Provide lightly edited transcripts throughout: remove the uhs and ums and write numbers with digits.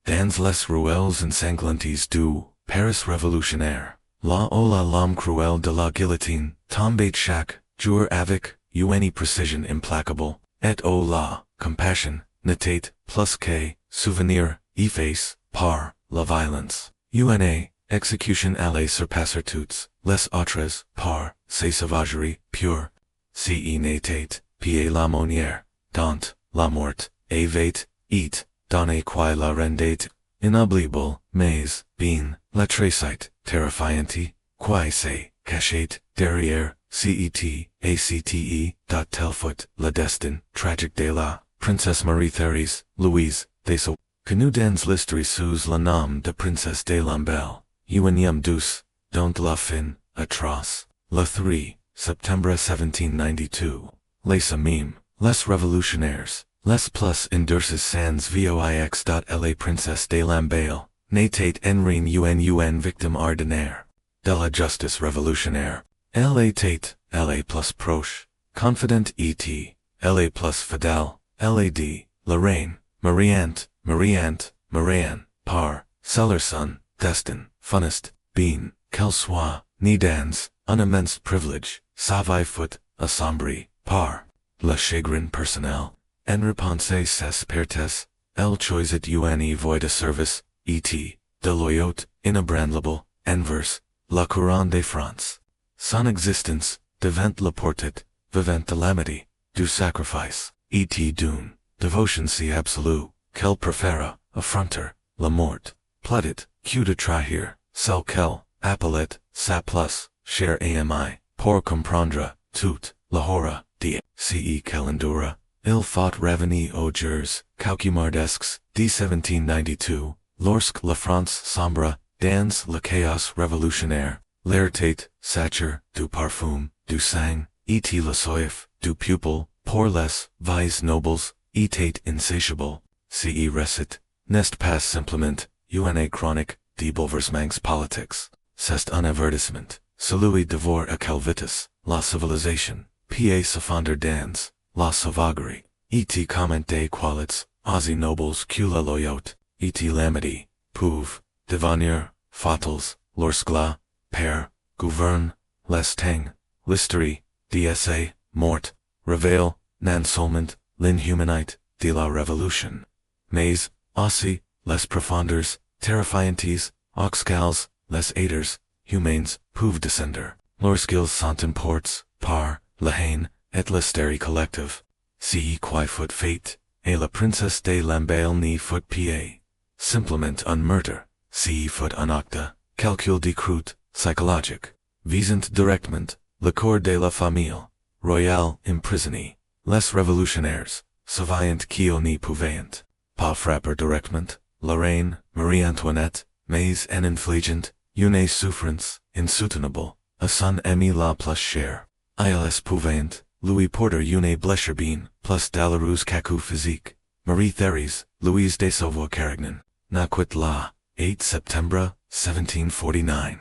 Dans les ruelles and sanglantes du Paris révolutionnaire. La ou la lame cruelle de la guillotine, tombait chaque jour avec une précision implacable, et au la compassion, n'était plus que souvenir, efface, par la violence. Une exécution allait surpasser toutes les autres par ses sauvageries pures. Ce n'était pas la manière dont la mort avait été donnée qui la rendait inoubliable, mais bien la tracite terrifiante qui se cachait derrière cet acte tel fut le destin tragique de la princesse Marie-Thérèse Louise de Lamballe, connue dans l'histoire sous le nom de Princesse de Lamballe, unième douce, dont la fin atroce. Le 3 septembre 1792. Les amies, les révolutionnaires, les plus endurcis sans voix. Elle Princesse de Lamballe, n'était en rien une victime ordinaire de la justice révolutionnaire. Elle était, elle plus proche, confidente était, elle plus fidèle, elle dit, la reine, Marie-Antoinette, par, leur son, destin, funeste, bien, qu'elle soit, ni dans, un immense privilège, savait fut, assombrie, par, le chagrin personnel, en réponse ses pertes, elle choisit une voie de service, était, de loyauté, inébranlable, envers, la couronne de France. Son existence, devant la portée, vivant de l'amitié, du sacrifice, était d'une dévotion si absolue, qu'elle préféra, affronter, la mort, plaidit, que de trahir, celle qu'elle, appelait, sa plus, chère amie, pour comprendre, toute, la horreur, de, ce qu'elle endura, il faut revenir aux jours, cauchemardesques, de 1792, lorsque la France sombre, dans le chaos révolutionnaire, l'air était, saturé, du parfum, du sang, était la soif, du pupil, pour les vies nobles, était insatiable, ce récit, n'est pas simplement, une chronique, de bouleversements politiques, c'est un avertissement, celui de voir à quelle vitesse, la civilisation, peut s'effondrer dans, la sauvagerie, était comment des qualités, aussi nobles que la loyauté, était l'amitié, peuvent, devenir, fatales, lorsque la, père, gouverne, les temps, l'histoire, d'essai, mort, révèle, non seulement, l'inhumanité, de la révolution, mais, aussi, les profondeurs, terrifiantes, auxquelles, les êtres, humains, peuvent descendre, lorsqu'ils sont emportés, par, la haine, et l'hystérie collective. Ce qui fut fait, et la princesse de Lamballe n'y fut pas, simplement un meurtre, ce fut un acte, calcul décrut, psychologique, visant directement, le corps de la famille, royale emprisonnée, les révolutionnaires, savant qu'ils n'y pouvaient pas frapper directement, la reine, Marie-Antoinette, mais en infligeant, une souffrance, insoutenable, à son amie la plus chère, ils pouvaient, lui porter une blessure bien, plus douloureuse qu'à physique, Marie-Thérèse, Louise de Savoie-Carignan, naquit la, 8 septembre, 1749.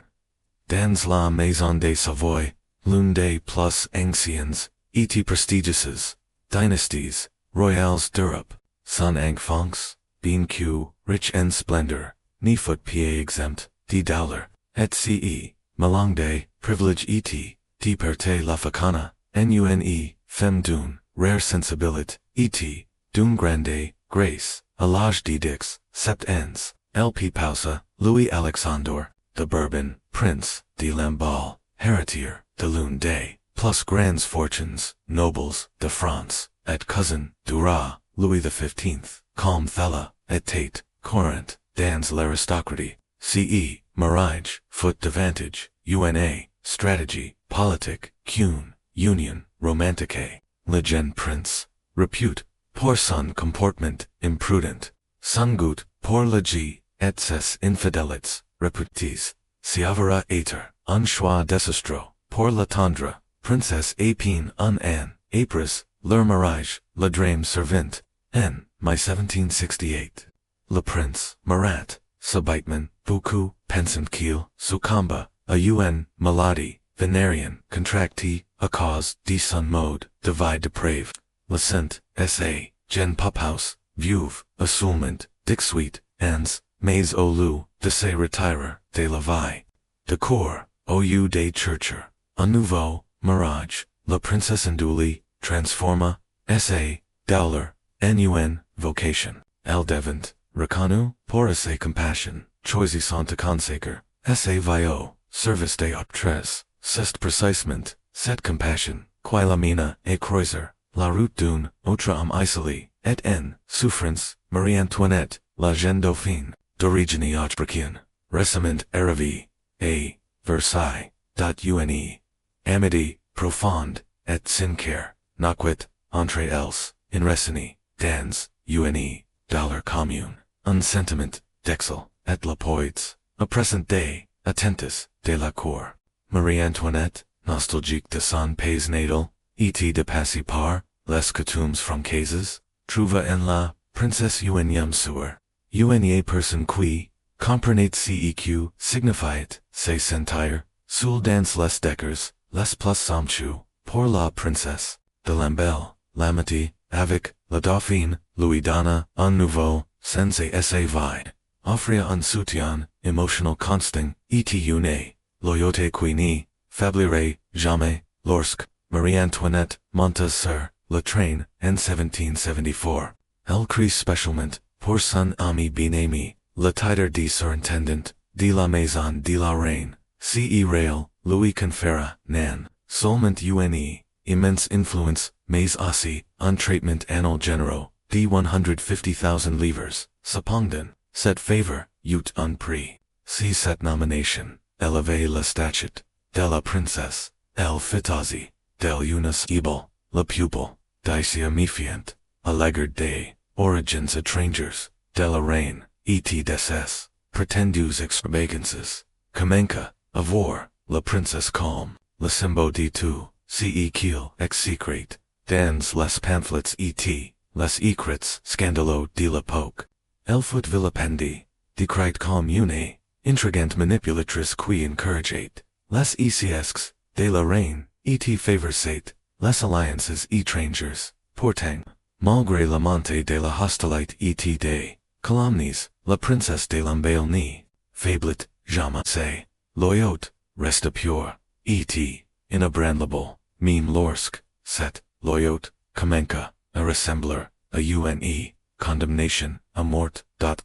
Dans la maison de Savoie, l'une des plus anciennes, et prestigieuses, dynasties, royales d'Europe, son enfance, bien que, riche en splendeur, n'y fut pas exempt, de douleur, et ce, malgré des privilèges et, de porter la facana, une, femme d'une, rare sensibilité, et, d'une grande, grâce, à l'âge de 7 ans, elle pausa, Louis Alexandre, de Bourbon, prince, de Lamballe, héritier, de l'une des, plus grandes fortunes, nobles, de France, et cousin, du roi, Louis XV, comme thella, était, courant, dans l'aristocratie, ce, mariage, fut davantage, une, stratégie, politique, qu'une, union, romantique, le jeune prince, repute, pour son comportement, imprudent, son goût, pour le jeu, et ses infidélités, réputés, s'avera être, un choix désastreux, pour l'attendre, princesse épine un an, après, leur mariage, le drame survint, en, mai 1768. Le prince, Marat, subitement, beaucoup, pensant qu'il, succomba, à une, maladie, vénérienne, contractée, à cause, de son mode, de vie dépravée. Le saint, S.A., Jean Puphouse, veuve, assolement, dixuit, ans, mais au lieu de se retirer de la vie de cour, au lieu de chercher un nouveau mariage, la princesse Nduli transforma sa dollar en vocation. Elle devint reconnue pour sa compassion, choisissant de consacrer sa vie au service des autres. C'est précisément cette compassion qui l'amena à croiser la route d'une autre homme isolé et en souffrance. Marie-Antoinette, la jeune dauphine, d'origine autrichienne, récemment arrivée à Versailles. Une amitié profonde et sincère naquit entre elles, in récini, dans une dollar commune, un sentiment d'excel et la poids, a present day, attentis de la cour. Marie-Antoinette, nostalgique de son pays natal, était dépassée par les coutumes françaises, trouva en la princesse une sœur, une personne qui, comprenait ceq, signifiait se sentir, seul dans les décors, les plus somptueux, pour la princesse de Lamballe, l'amitié avec la dauphine, lui donna un nouveau sens à sa vie, offria un soutien émotionnel constant, était une loyauté qui n'y faiblirait jamais, lorsque Marie-Antoinette monta sur le train en 1774. Elle crie spécialement pour son ami bien-aimé, le titre de surintendant de la maison de la reine, réel, lui conféra, nan, seulement une immense influence, mais aussi un traitement annuel généraux, de 150,000 livres, cependant, cette faveur eut un prix. Si cette nomination élevait le statut de la princesse, elle fit aussi d'elle une cible, la pupille, d'ici méfiante, à l'égard des origines étrangères de la reine, était de ses prétendues extravagances, commença à voir la princesse comme le symbole de tout, qu'il exécrate, dans les pamphlets et les écrits scandaleux de l'époque. Elle fut vilipendée, décrite comme une intrigante manipulatrice qui encourageait les échec de la reine, et favorisait les alliances étrangères, pourtant, malgré la montée de la hostilité et des calomnies, la princesse de Lamballe n'y faiblit jamais ses loyauté, resta pure, et inébranlable, même lorsque cette loyauté commença à ressembler à une condamnation à mort. La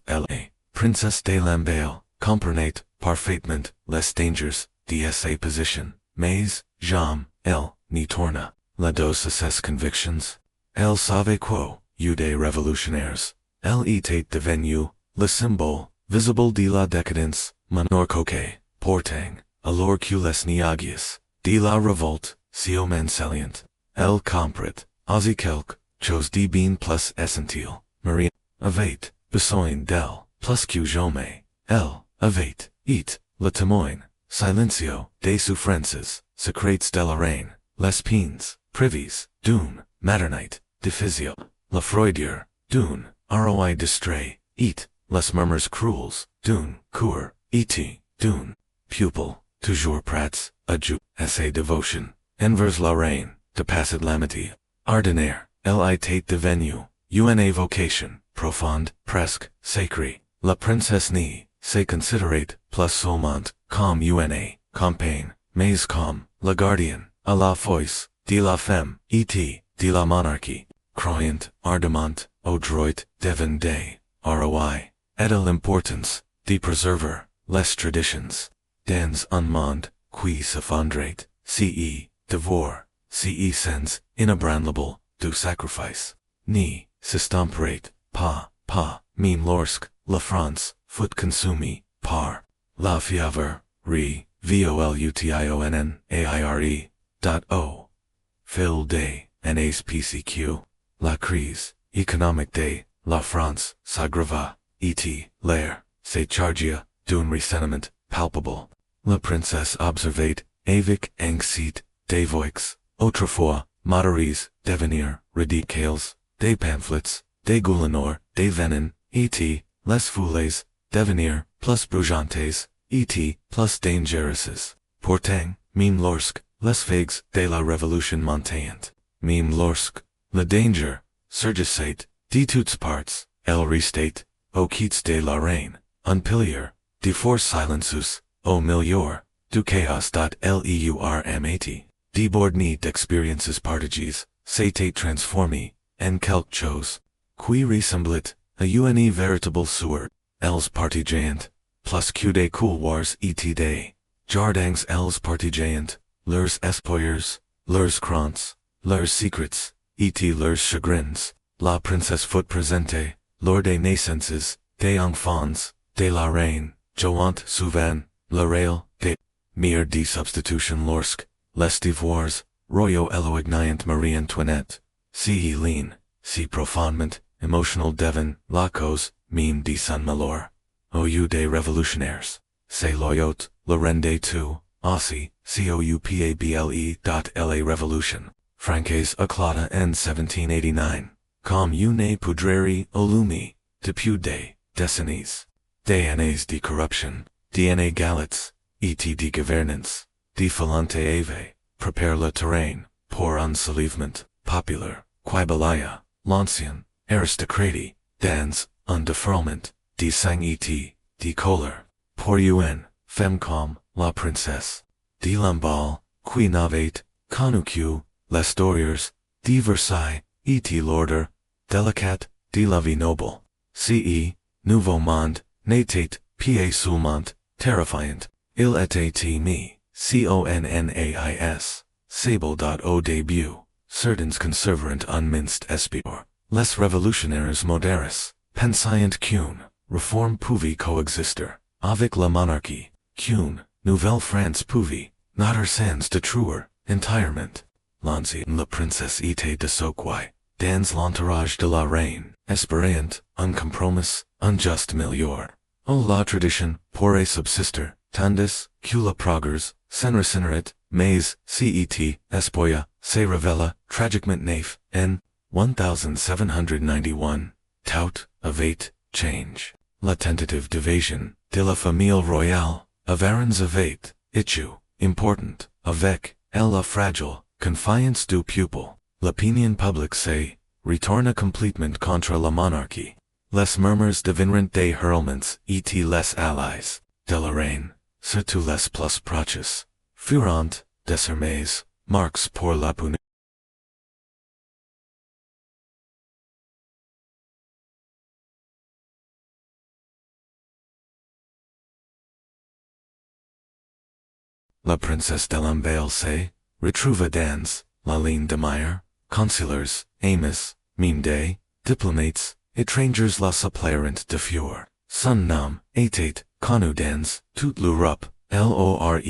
princesse de Lamballe comprenait parfaitement les dangers de sa position, mais jamais elle n'y tourna la dos à ses convictions. Elle savait qu'au lieu des révolutionnaires, elle était devenue le symbole visible de la décadence, monorcoque, portant, alors que les néagies de la révolte, si salient. Elle comprit, aussi quelque chose de bien plus essentiel. Marie avait besoin d'elle, plus que jamais. Elle avait été le témoin, silencio, des souffrances secrètes de la reine, les peines privées d'une maternité difficile, la froideur d'une roi distrait, et les murmures cruels d'une cour, et d'une pupille, toujours prête à jouer à ses dévotions, envers la reine, de passer l'amitié ordinaire. Elle était devenue une vocation profonde, presque sacrée. La princesse n'y se considérait plus seulement comme une compagne, mais comme la gardienne, à la fois de la femme, et de la monarchie, croyant ardemment au droit divin des rois, et à l'importance de préserver les traditions. Dans un monde qui s'effondrait, devoir, sens inébranlable du sacrifice, ni s'estomperait pas, même lorsque la France fut consumée par la fièvre, Revolution. Fil de NASPCQ, la crise économique de la France s'aggrava, et l'air se chargea d'un ressentiment palpable. La princesse observait avec anxiété des voix, autrefois modérées, devenir ridicules, des pamphlets, des gouverneurs, des venins, et les foules, devenir plus bruyantes, et plus dangereuses. Pourtant, même lorsque les vagues de la révolution montaient, même lorsque le danger surgissait de toutes parts, elle restait au quitte de la reine, un pilier, de force silencieux, au milieu, du chaos. Leurmat, débordé d'expériences partagées, c'était transformé, en quelque chose, qui ressemblait à une véritable sueur, elles partageant, plus que des couloirs et des jardins. Elles partageant, leurs espoirs, leurs craintes, leurs secrets, et leurs chagrins. La princesse fut présente, lors des naissances, des enfants, de la reine, jouant souvent, le rôle, de mère de substitution lorsque, les devoirs, royaux éloignant Marie-Antoinette, si lean, si profondément, émotionnel devant, la cause, même de son malheur. Au lieu des révolutionnaires, c'est loyauté, la reine des tout, aussi, coupable. La Révolution, française éclata en 1789. Comme une poudrerie allumée, depuis des décennies. Des années de corruption, des galets, et de gouvernance, de volonté avait, prépare le terrain, pour un soulèvement, populaire, qui balaya, l'ancien, aristocratie, dans, un déferlement, de sang et de colère, pour une, femme comme, la princesse, de Lamballe, qui n'avait, connu que, les douleurs, de Versailles, et l'ordre, délicat, de la vie noble. Ce nouveau monde, n'était, pas seulement, terrifiant, il était timide, connais, sable. Au début, certains conservèrent un mince espoir. Les révolutionnaires modérés, pensaient qu'une réforme pouvait coexister avec la monarchie, qu'une nouvelle France pouvait, naître sans détruire, entièrement, l'ancienne. La princesse était de ce qui, dans l'entourage de la reine, espérant, un compromis, un juste milieu. Oh, la tradition pourrait subsister, tandis que la progrès, s'enracinerait, mais, cet espoir, se révéla, tragiquement naïf, en 1791, tout avait change. La tentative d'évasion, de la famille royale, avarans avait, échoué, important, avec, elle la fragile, confiance du pupil. L'opinion publique se retourna complètement contre la monarchie. Les murmures devinrent des hurlements, et les alliés de la reine, surtout les plus proches, furent, désormais, marques pour la punir. La princesse de Lamballe se retrouva dans la ligne de mire, consulars, amis, même des diplomates, étrangers la supplérant de fuir. Son nom était connu dans toute l'Europe, lore,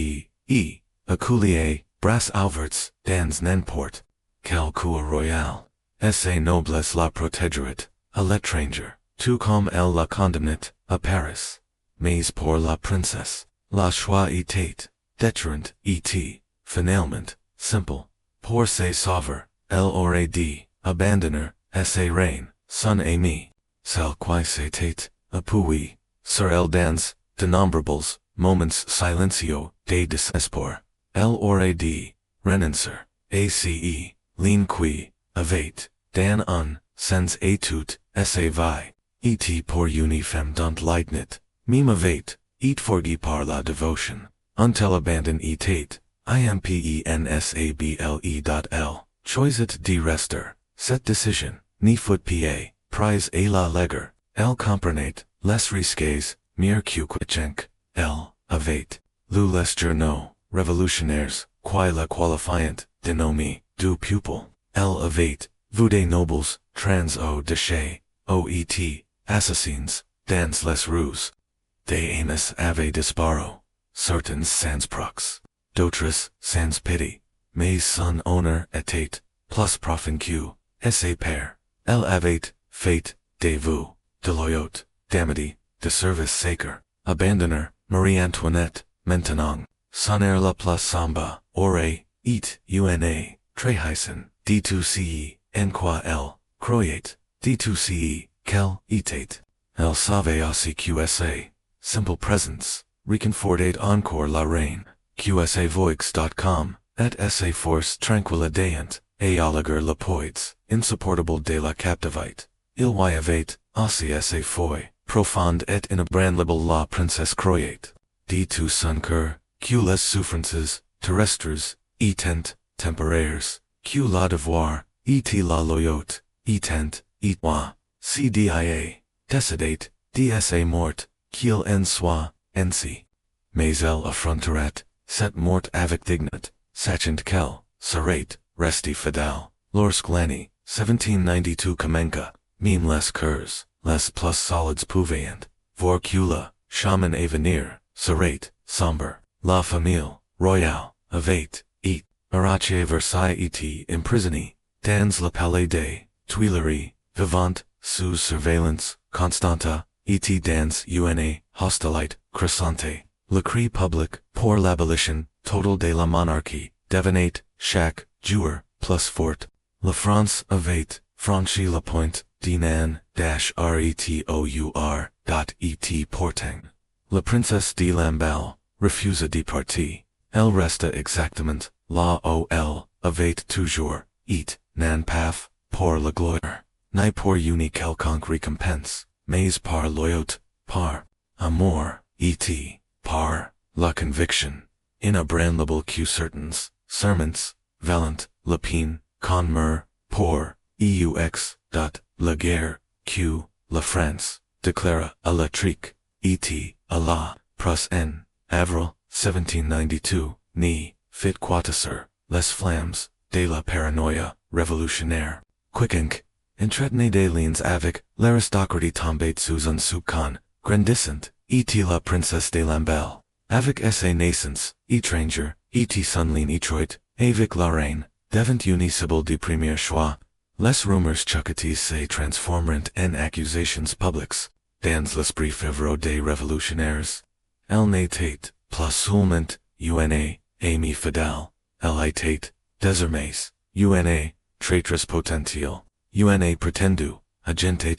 écolier, bras ouverts, dans n'importe quelle cour royale. Ses noblesse la protégerait, à l'étranger, tout comme elle la condamnait, à Paris. Mais pour la princesse, la choix était déterrant, et, finalement, simple. Pour se sauver, elle aurait dit, abandonner, sa reine, son amie, celle qui s'était, appuyée, sur elle dans, d'innombrables, moments silencieux, de désespoir. Elle aurait dit, renoncer, ace, ligne qui, avait, dans un, sens et toute, sa vie, et pour une femme dont leidnit, même avait, et forgé par la dévotion. Until abandon était, impensable. Choisit de rester. Cette décision, ni fut pas, prise à la légère. Elle comprenait, les risques, mieux que quiconque. Elle avait, lu les journaux, révolutionnaires, qui la qualifiant, dénommée, du pupil. Elle avait, vu des nobles, trans au déchet, oet, assassins, dans les rues. Des amis avaient disparu. Certains sans prox, d'autres sans pity, mais son honneur était, plus profond que, sa père. Elle avait, fait, de vous, de loyauté, d'amitié, de service sacre, abandonner, Marie-Antoinette, maintenant, son air la plus sombre, aurait, et, una, trahison, de tout ce, en quoi elle, croyait, de tout ce, qu'elle était. Elle savait aussi que sa, simple présence, reconfortait encore la reine, qsavoix.com, et sa force tranquille déant, et alléger le poids, insupportable de la captivité. Il y avait, aussi sa foi, profonde et inébranlable la princesse croyate. D2 son cœur, que les souffrances terrestres, étant temporaires, que la devoir, et la loyauté, étant, et moi, cdia, décidate, dsa mort, qu'il en soit, ainsi. Mais elle affronterait, cette mort avec dignité, sachant qu'elle, serait, restée fidèle, lorsque l'année, 1792 commença, même les cœurs, les plus solides pouvaient, voir que le chemin à venir, serait, sombre, la famille, royale, avait, et, arraché Versailles était emprisonnée, dans le palais des Tuileries, vivant, sous surveillance, constante, était dans une hostilité crescente, le cri public, pour l'abolition, totale de la monarchie, devenait, chaque jour, plus forte. La France avait, franchi la pointe, retour, porting. La princesse de Lamballe, refusa de partir. Elle resta exactement, là où elle avait toujours, et, non pas, pour la gloire, ni pour une quelconque récompense, mais par loyauté, par amour, et par la conviction, inébranlable que certains serments, valent la peine, qu'on meurt, pour, la guerre, que, la France, déclara à la trique, et, à la, pros en, avril, 1792, ni, fit quatorze, les flammes, de la paranoïa, révolutionnaire, quiconque, entretenait des liens avec, l'aristocratie tombait sous un soupçon, grandissant, et la princesse de Lamballe, avec sa naissance, étranger, et son lien étroit, avec la reine, devant une cible de premier choix, les rumeurs chucketies se transformeront en accusations publiques, dans l'esprit février des révolutionnaires. Elle n'était, plus seulement, une, amie fidèle, elle était, désormais, une, traitress potentielle, une prétendue, agente,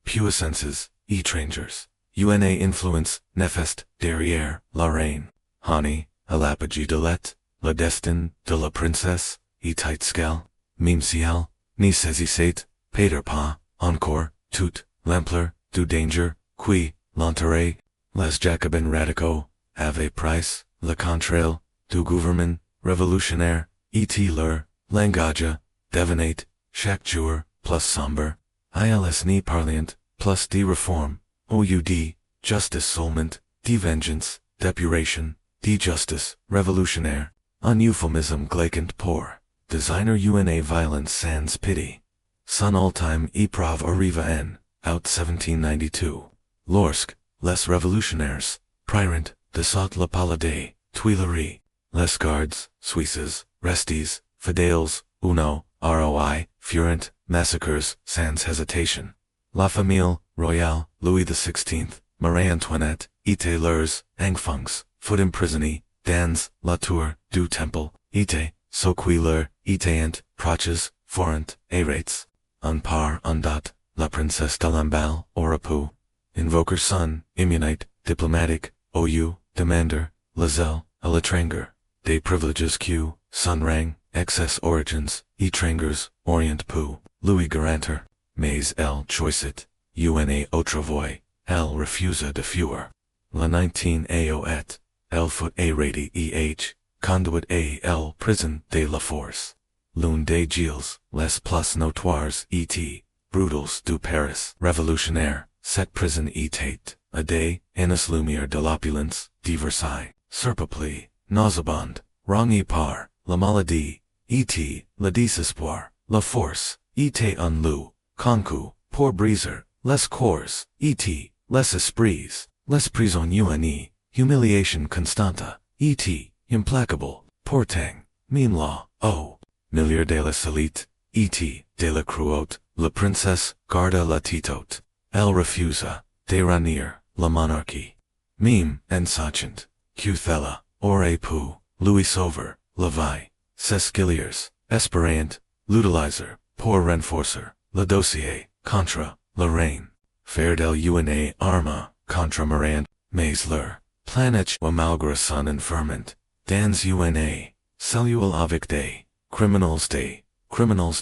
puissances, étrangers, une influence, néfaste, derrière, la reine, honey, à l'apogée de l'être, le destin, de la princesse, était scale, même si elle, ne saisissait, Peter pas, encore, toute, l'ampleur, du danger, qui, l'enterrait, les jacobins radicaux, avaient pris, le contrôle, du gouvernement, révolutionnaire, et leur, langage, devenait, chaque jour, plus sombre, ils n'y parlient, plus de réforme, au lieu de, justice seulement, de vengeance, d'épuration, de justice, révolutionnaire, un euphémisme glaquant pour, designer une violence sans pity. Son ultime épreuve arriva en, out 1792, lorsque, les révolutionnaires, prirent, de saut la palais des Tuileries, les gardes, Suisses, restés, fidèles, uno, roi, furent, massacres, sans hésitation. La famille, royale, Louis XVI, Marie-Antoinette, étaient leurs, enfants, fut emprisonnés, dans, la tour, du temple, étaient, so qui leur, étaient, proches, forent, arates, un par un dot, la princesse de Lamballe, aurait pu, invoquer son, immunite, diplomatique, ou, demander, la zèle, à l'étranger, des priviléges que, son rang, excess origins, étrangers, orient pu, Louis garantir, mais elle choisit, une autre voie, elle refusa de fuir. La 19 août, elle fut arrêtée conduite à elle prison de la force. L'un des gilles, les plus notoires et brutals du Paris révolutionnaire, cette prison était, à des, anes lumière de l'opulence, de Versailles, surpeuplée, nauséabonde, rongée par, la maladie, et le désespoir, la force, était un loup, concu, pour briser, les corps, et les esprits, les prisons une, humiliation constante, et implacable, portant, même la, oh, milliard de la solite, et de la cruauté, la princesse garda la titote, elle refusa, de ranier, la monarchie. Même, en sachant, que thella, aurait pu, Louis sauver, la vie, ses guerriers, espérant, l'utiliser, pour renforcer, le dossier, contre, la reine, faire d'elle une arme, contre Marie, mais leur, planète ou malgré son infirmant, dans une, cellule avec des, criminals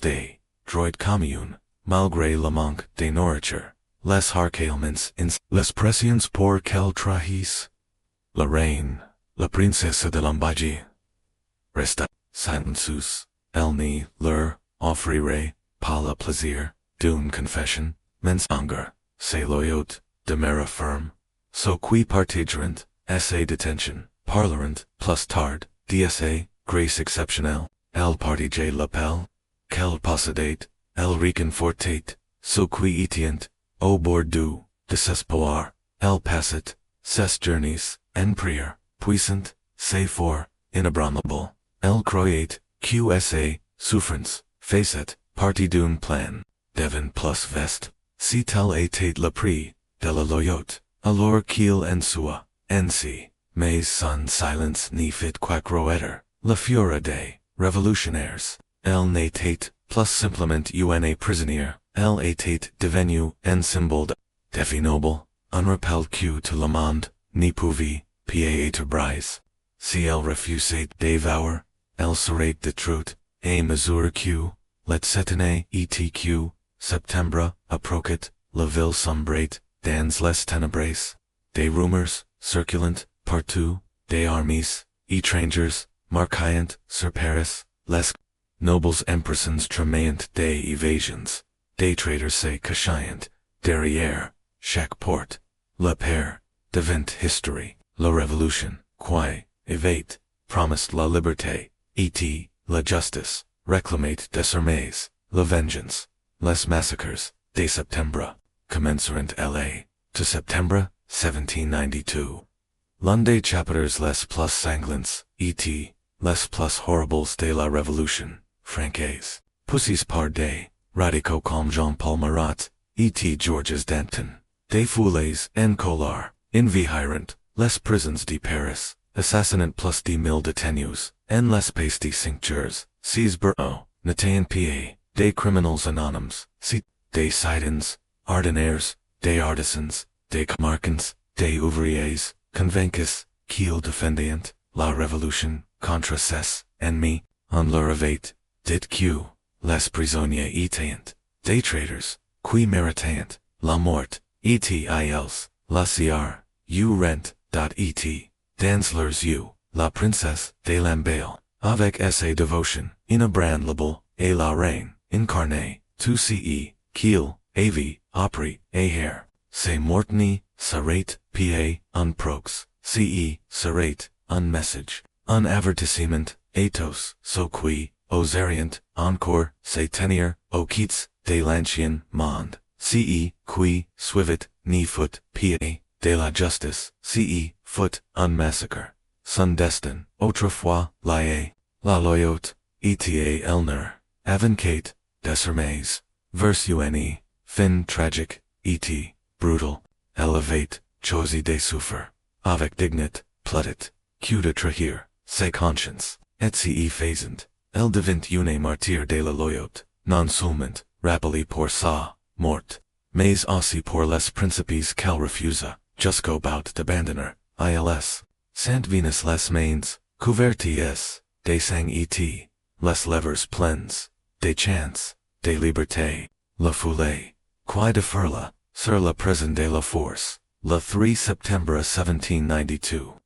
des, droit commune, malgré le manque de nourriture, les harc ailments ins, les pressions pour qu'elle trahisse. La reine, la princesse de Lamballe. Resta, silenceus, elle ni leur offrirait pas le plaisir d'une confession, mensonge, c'est loyauté, demeure ferme. So qui partagerant, essai detention, parlerant, plus tard, DSA, grace exceptionnelle, elle partage l'appel, qu'elle possédate, elle reconfortate, so qui etient, au bord du désespoir, elle passet, ses journeys, en prière, puissant, c'est fort, inébranlable, elle croyait, QSA, souffrance, facet, partie d'un plan, devin plus veste, si tel était le prix, de la loyauté, alors qu'il en soit, ainsi, mais son silence n'y fit qu'accroître, la fureur des révolutionnaires, elle n'était plus simplement une prisonnière, elle était devenue un symbole définable, un rappel que tout le monde n'y pouvait pas brise. Si elle refusait devour, elle serait détruite, à mesure que, let s'éteigner etq, septembre, approchait, la ville sombrait, dans les ténèbres, des rumeurs, circulant, partout, des armies, étrangers, marquant, sur Paris, les nobles empressants tremaillent des évasions, des traitors se cachant, derrière, chaque porte, la paix, devint history, la révolution, qui, avait, promised la liberté, et, la justice, réclamait désormais, la vengeance, les massacres, de septembre, commenceront LA, to Septembre, 1792. L'un des chapitres les plus sanglants, et, les plus horribles de la Révolution, française, poussés par des radicaux comme Jean-Paul Marat, et Georges Danton, des foules en colère, envahirent, les prisons de Paris, assassinant plus de 1000 détenus, en l'espace de 5 jours, six bourreaux, n'étant pas, des criminels anonymes, des citadins, ordinaires, des artisans, des commerçants, des ouvriers, convaincus, qu'ils défendaient, la révolution, contre ses ennemis, en leur avait, dit que, les prisonniers étaient, des traitors, qui méritant, la mort, et ils, la sierre, rent, et, dans leurs yeux, la princesse de Lamballe, avec sa dévotion, inébranlable, et la reine, incarnée, tout ce, qu'il, avait, appris, hier, c'est mortni, serait, pa, un prox, ce, serait, un message, un avertissement, atos, so qui, oseriant, encore, se tenir, au quittes, de l'ancien monde, ce, qui, suivit, ni foot, pa, de la justice, ce, foot, un massacre, son destin, autrefois, la loyauté, eta elner, avancate, désormais, vers une, fin tragique, et, brutal, elevate, choisi de souffrir, avec dignité, plaidit, que de trahir, ses consciences, et se faisant, elle devint une martyre de la loyauté, non seulement, rappelée pour sa mort, mais aussi pour les principes qu'elle refusa, jusqu'au bout d'abandonner, ils, Saint Venus les mains, couvertes, des sang et, les lèvres pleines, des chants, des libertés, la foule, qui déferla, sur la prison de la force, le 3 septembre 1792.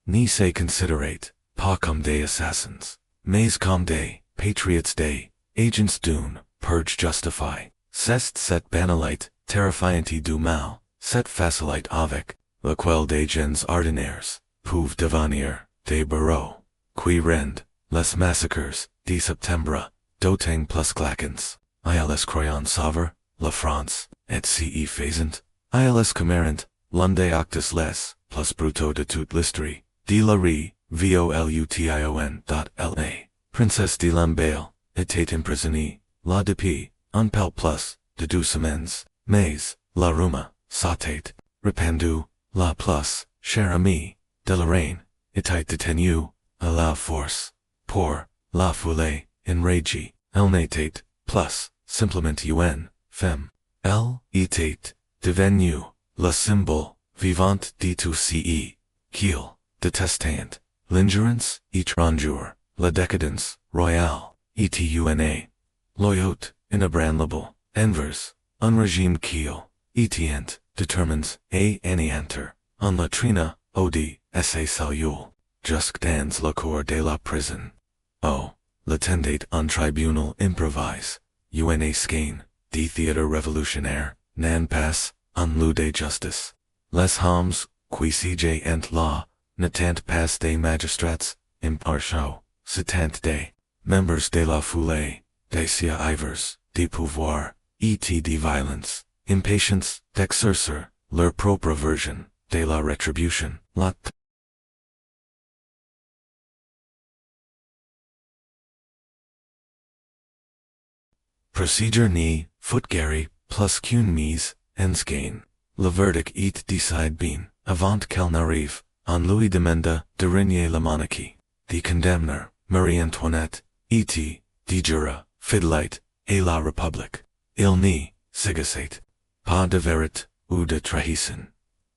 Ni se considerate, pas comme des assassins, mais comme des patriots des agents d'une purge justifie, c'est cette banalité, terrifiante du mal, cette facilité avec, laquelle des gens ordinaires, peuvent devenir, des bourreaux, qui rendent, les massacres, de septembre, d'autant plus claquants, ils croyant sauver, la France, et ce faisant, ils commerant, l'un des actes les, plus brutaux de toute l'histoire, de la Révolution. Princesse de Lamballe, était emprisonnée, là depuis, un peu plus, de 2 semaines, mais, la Roma, s'était, répandue, la plus, chère amie, de la reine, était détenue, à la force, pour, la foule, enragée, elle n'était, plus, simplement une, femme, elle, était, devenue, le symbole, vivant de tout ce, qu'il, détestant, l'ingérence, étrangère, la décadence, royale, et une, loyauté, inébranlable, envers, un régime qu'il, etient, determines, a anianter, en latrina, od, esse cellule, jusque dans le cour de la prison. O. L'attendate en tribunal improvise, una skein, de theatre révolutionnaire, nan passe, en lieu de justice. Les hommes, qui siègent ent la, n'attendent pas des magistrats, impartiaux, s'attendent des membres de la foule, des ivers, de pouvoir, et de violence, impatience, d'exercer, leur propre version, de la rétribution, la procedure ni, footgary, plus qu'une mise, ens gain. Le verdict est decide bien, avant qu'elle n'arrive, en lui demanda de régner la monarchie. The condemner, Marie-Antoinette, était, de jura, fidelite, et la République. Il n'y, sigasate, pas de vérité, ou de trahison.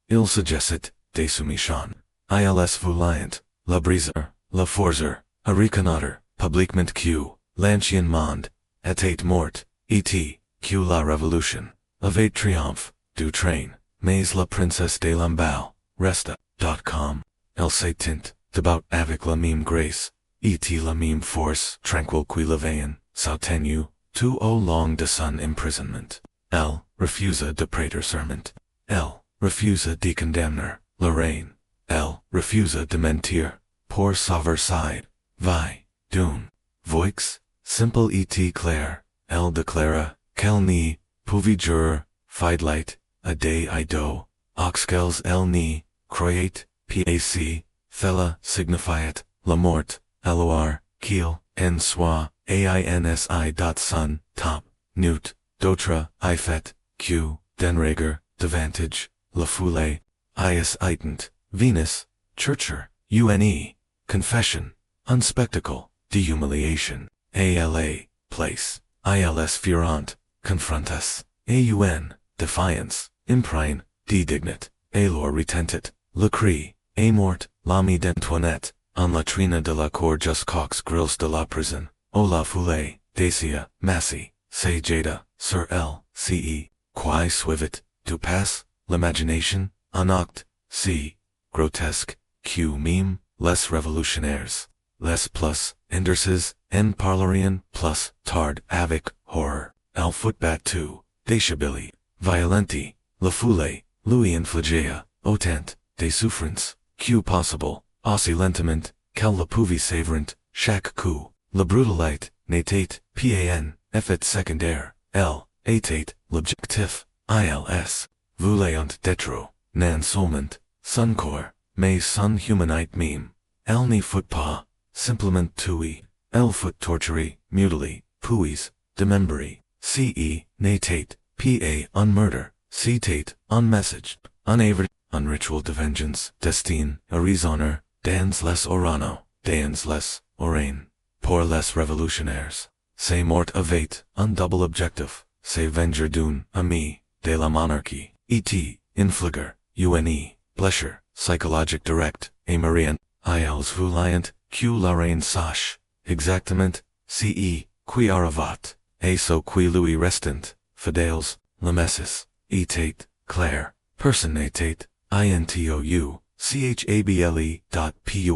Il suggestait, des soumissions. Ils voulait, la briser, la forcer, a reconnaître, publiquement que, l'ancien monde, était mort, et que la Révolution, avait triomphe, du train, mais la Princesse de Lamballe, resta, .com. Elle s'éteint, debat avec la même grâce, et la même force tranquille qui l'avaient, soutenu, tout au long de son imprisonnement. Elle refusa de prêter serment. Elle refusa de condamner, la reine. Elle refusa de mentir, pour sauver side, vie, d'une. Voix, simple et clair, elle déclara, qu'elle n'y pouvait jurer, fidelite, a des ido, auxquels elle n'y croyait, pac, thella signifiait, la mort, aloir, qu'il, en soit, ainsi. Son, top, newt, d'autre, fait, que, denreger, davantage, la foule, ius itent, Venus, churcher, une, confession, unspectacle, dehumiliation, ala, place, ils furant, confrontas, aun, defiance, imprine, dedignate, alor retentit, le cri, mort, l'ami d'Antoinette, en latrina de la cour jusqu'aux grilles de la prison, o la foule, dacia, massi, se jada, sur elle, ce, qui suivit, du pass, l'imagination, en octe, c, grotesque, q meme, les révolutionnaires, les plus, indurces, en parlerian, plus, tard, avec, horror, el footbat tout, déchabili, violenti, la foule, lui infligea, autant, des souffrances, q possible, aussi lentement, qu'elle le pouvait savrant, chaque coup, le brutalite, n'était, pan, effet secondaire, elle, était, l'objectif, ils, voulait d'être, nan seulement, son corps, mais son humanite meme, elle n'y fout pas, simplement tuer, elle fout torturer, mutiler, puis, démembrer, ce, n'était, pa, on murder, c'était, on message, on avert, on ritual de vengeance, destin, a raisonneur, dans les orano, dans les orain, pour les révolutionnaires, c'est mort avec, un double objectif, c'est venger d'une, amie, de la monarchie, et, infliger, une, blessure, psychologique direct, et Marianne, ils voulait, que la reine sache, exactement, ce, qui arrivat, et ce qui lui restant, fidèles, le messis, était, clair, personne n'était, intou, chable.puis,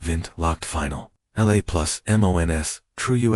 vint locked final, la plus mons, truux.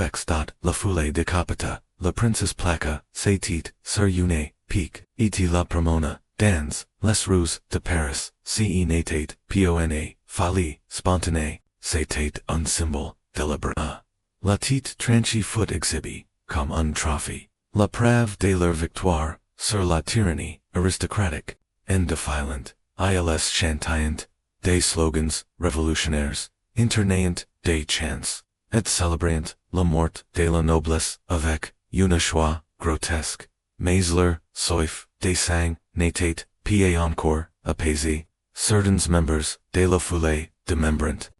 La foule decapita, la princesse placa, s'était, sur une, pique, et la promona, dans, les rues de Paris, ce n'était, pona, folie, spontanée, c'était un symbole, délibéré. La tête tranchée fut exhibée, comme un trophée, la preuve de leur victoire, sur la tyrannie, aristocratique, and défilant, ils chantaient, des slogans, révolutionnaires, internaient, des chants, et célébrant, la mort de la noblesse, avec, une joie, grotesque, mais leur, soif, des sang, n'était, pas encore, apaisé, certains membres, de la foule, démembrant,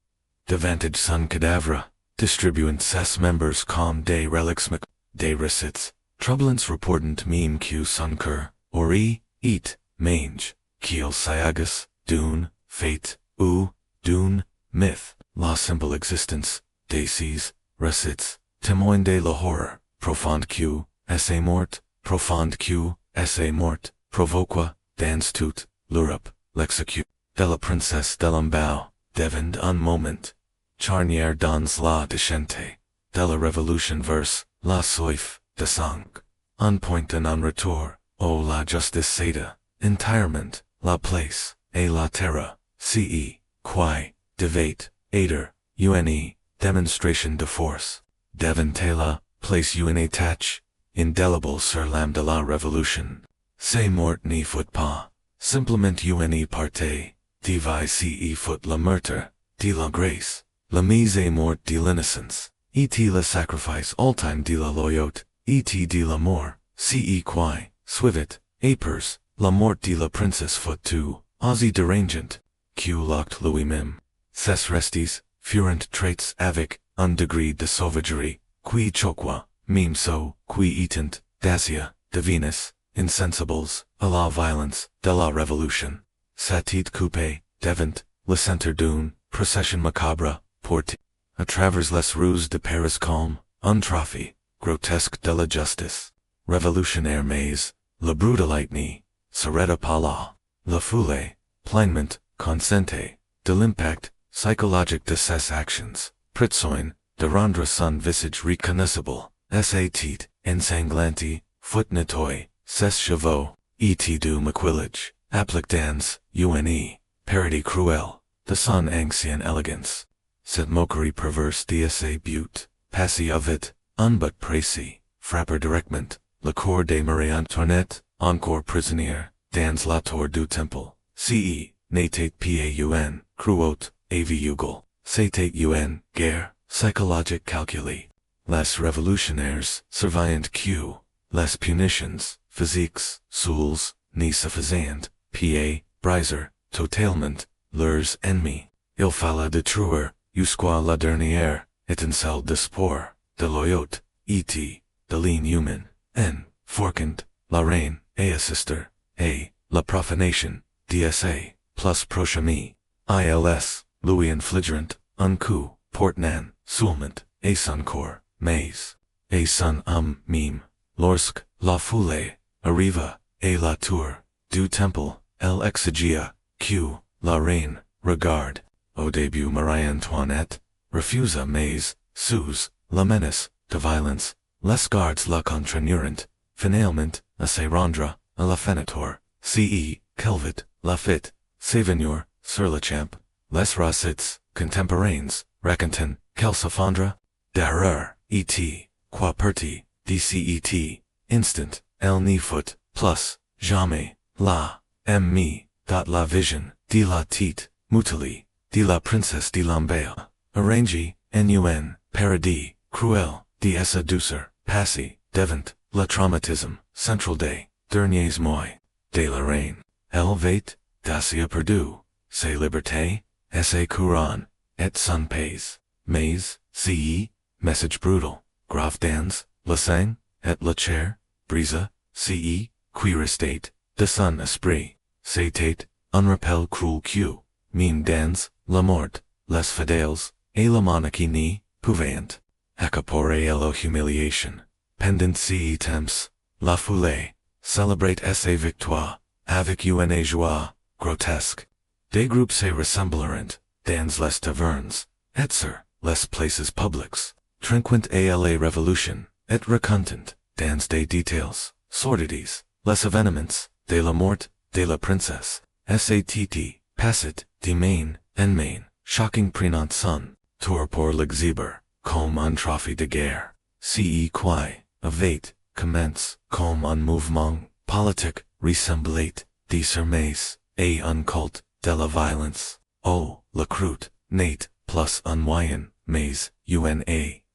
davantage son cadavre, distribuant ses membres comme des reliques, des recettes, troublants reportant même que son cœur, aurait, et, mange, qu'il s'agace, d'une, fate, ou, d'une, myth, la simple existence, des ces, recettes, témoin de la horreur, profonde que, est mort, profonde que, Essai mort, provoqua, dans tout, l'Europe, l'exécute, de la Princesse de Lamballe, devant un moment, charnière dans la descente, de la Révolution verse, la soif, de sang, un point et un retour, oh la justice céda, entirement, la place, et la terre, ce, qui, devait, aider, une, demonstration de force, devant la, place une attache, indélébile sur l'âme de la Révolution. C'est mort ni fout pas, simplement une parte, divi fout la meurtre, de la grâce, la mise à mort de l'innocence, et le sacrifice ultime de la loyauté, et de l'amour, ce qui, suivit, apers, la mort de la princesse fout tout, aussi dérangeant, que l'acte lui-même. Ces restes, furent traits avec, un degré de sauvagerie, qui choqua, même so, qui étant, dacia, de Venus, insensibles, à la violence, de la Révolution. Satit coupé, devant, le centre d'une, procession macabre, porte, à travers les rues de Paris calme, un trophy, grotesque de la justice. Révolutionnaire mais, le brutalité, s'arrêta pas là. La foule, pleinement, consente, de l'impact, psychologique de ses actions, pritsoin, de rendre son visage reconnaissable, était, ensanglanté, foot nettoyé, ses chevaux, et du maquillage, applique dans, une, parody cruelle, de son ancien élégance. Cette moquerie perverse de ses buts, passé avec, un but précis, frapper directement, le corps de Marie-Antoinette, encore prisonnière, dans la tour du temple, ce, n'était pas cruauté, aviugle, c'était une, guerre, psychologique calculée. Les révolutionnaires, surveillant que, les punitions, physiques, souls, ne suffisant, pa, briser, totalement, leurs ennemis. Il fallait détruire, jusqu'à la dernière, étincelle d'espoir, de loyauté, et de l'inhumain, en, forquant, la reine, et assister, et, la profanation, dsa, plus prochami, ils, lui infligerant, un coup, portant, seulement, et son corps, mais, et son mime, lorsque, la foule, arriva, et la tour, du temple, elle exigia, que, la reine, regarde, au début Marie-Antoinette, refusa mais, sous, la menace, de violence, les gardes la contraignirent, finalement, à se rendre, à la fenêtre, ce, qu'elle la fit, s'évanouir, sur le champ, les racits, contemporains, racontant, qu'elle s'effondra, derrière, et, qua partie, dcet, instant, elle n'y fut, plus, jamais, la, amie, dot la vision, de la tête, mutilée, de la princesse de Lamballe, arrangée, nun, paradis, cruel, de sa douceur, passé, devant, le traumatisme, central des, derniers mois, de la reine, elle vait, dacia perdu, ses libertés, sa couronne, et son pays, mais, ce, message brutal, grave dans, le sang, et la chair, brisa, ce, qui restait, de son esprit, c'était, un rappel cruel que, même dans, la mort, les fidèles, et la monarchie n'y, pouvaient, accaparer la humiliation, pendant ces temps, la foule, célébrate sa victoire, avec une joie, grotesque. Des groupes se ressemblèrent, dans les tavernes, et sur, les places publiques, trinquant à la Révolution, et racontant, dans des détails, sordides, les événements, de la mort, de la princesse, satt, passit, de main, en main, shocking prenant son, tour pour l'exhiber, comme un trophée de guerre, ce qui, avait, commence, comme un mouvement, politique, ressemblait, de sermais, et un culte, de la violence, oh, la croûte, nate, plus un moyen, mais, una,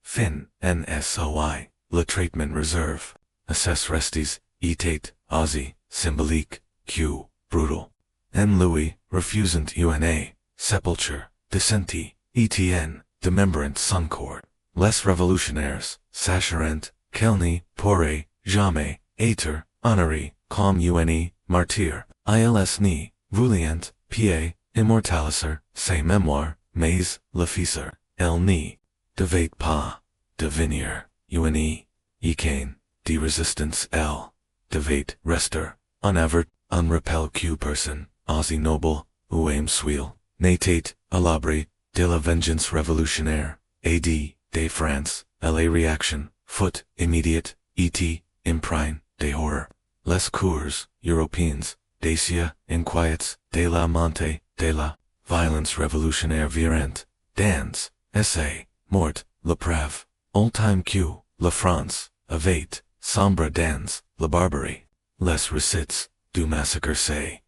fin, nsoi, le traitement réserve, assess restes, était, aussi, symbolique, que, brutal. En Louis, refusant una, sepulture, dissenti, etn, demembrant son corps. Les révolutionnaires, sachant, qu'elle pourrait, jamais, être, honorée, comme une, martyr, ils ni, vouliant, pa, immortaliser, ses mémoires, mais, le fiser, elle ni, devait pas, devenir, une, icaine, de resistance elle, devate, rester, unavert, unrepel Q person, Aussie noble, ou aim sweel, n'était, à l'abri, de la vengeance révolutionnaire, AD, de France, LA reaction, foot, immediate, ET, imprine, de horror. Les cours, Europeans, Dacia, inquiets, de la monte, de la violence révolutionnaire virente, dans, essai, mort, la preuve, old-time Q, la France, avate, sombre dans, la barbarie, les recettes, du massacre say,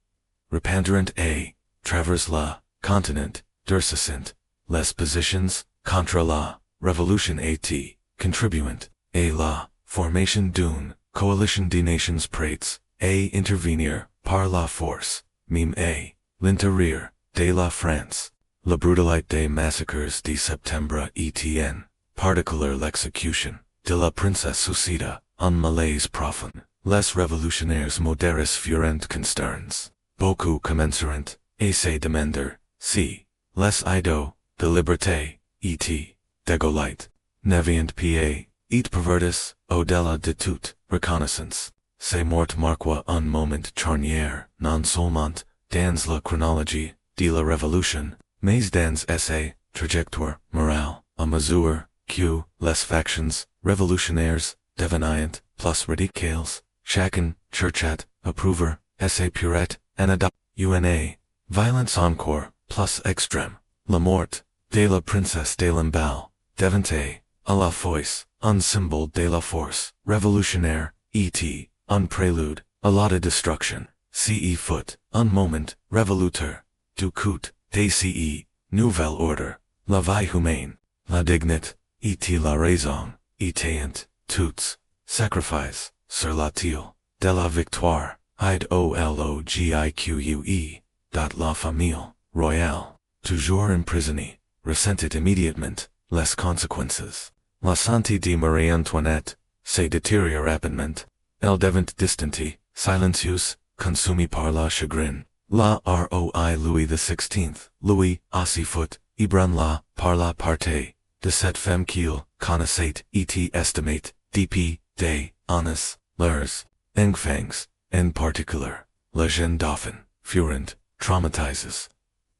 repentirent a, travers la, continent, durcissent, les positions, contre la, revolution at, contribuant, a la, formation d'une, coalition des nations prates, a intervenir, par la force, meme a, l'intérieur, de la France, la brutalité des massacres de septembre etn, particular l'exécution, de la princesse suscita, un malaise profond, les révolutionnaires modérés furent consterns, beaucoup commencerent, et se demandèrent, si, les idots, de liberté, et, d'égalité, n'avaient pas, et pervertis, au-delà de toute, reconnaissance, c'est mort marqua un moment charnière, non seulement, dans la chronologie, de la révolution, mais dans essai, trajectoire, morale, à mesure, que, les factions, révolutionnaires, devenant, plus radicales, chacun, cherchat, approuver, essai purette, anadop, una, violence encore, plus extrême, la mort, de la princesse de Lamballe, devante, à la foisse, un symbole de la force, révolutionnaire, et, un prélude, à la destruction, ce foot, un moment, révoluteur, du coup, DCE, nouvelle ordre, la vie humaine, la dignité, et la raison, étant, toutes, sacrifice, sur la tille, de la victoire, idologique, dot la famille, royale, toujours emprisonnée, ressentit immédiatement, les conséquences. La santé de Marie-Antoinette, se détériore rapidement, elle devint distante, silencieuse, consumée par la chagrin. La roi Louis XVI, Louis, foot, ébranla, par la partie, de cette femme qu'il, connaissait, et estimate, dp, des, honnêtes, leurs, enfants, en particulier, les jeunes dauphins, furent, traumatisés.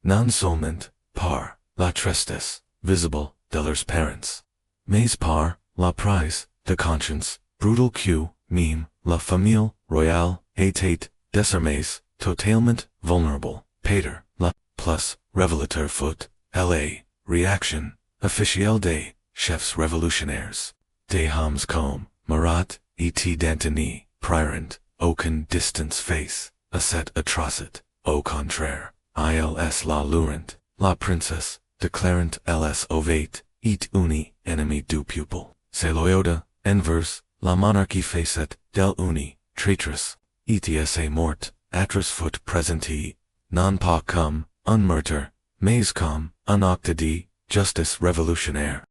Non seulement, par, la tristesse, visible, de leurs parents, mais par, la prise, de conscience, brutal que, meme, la famille, royale, était, désormais, totalement, vulnerable, Peter, la, plus, révélateur foot, LA, reaction, officielle des, chefs révolutionnaires, des hommes comme, Marat, et d'Antony, priorent, aucun distance face, à cette atrocité, au contraire, ils la laurent, la princesse, déclarant ls ovate, et uni, ennemi du pupil, c'est loyauta, envers, la monarchie facet, del uni, traitress, et morte, atroce foot presenti, non pas comme, un meurtre, mais comme, un acte de, justice révolutionnaire.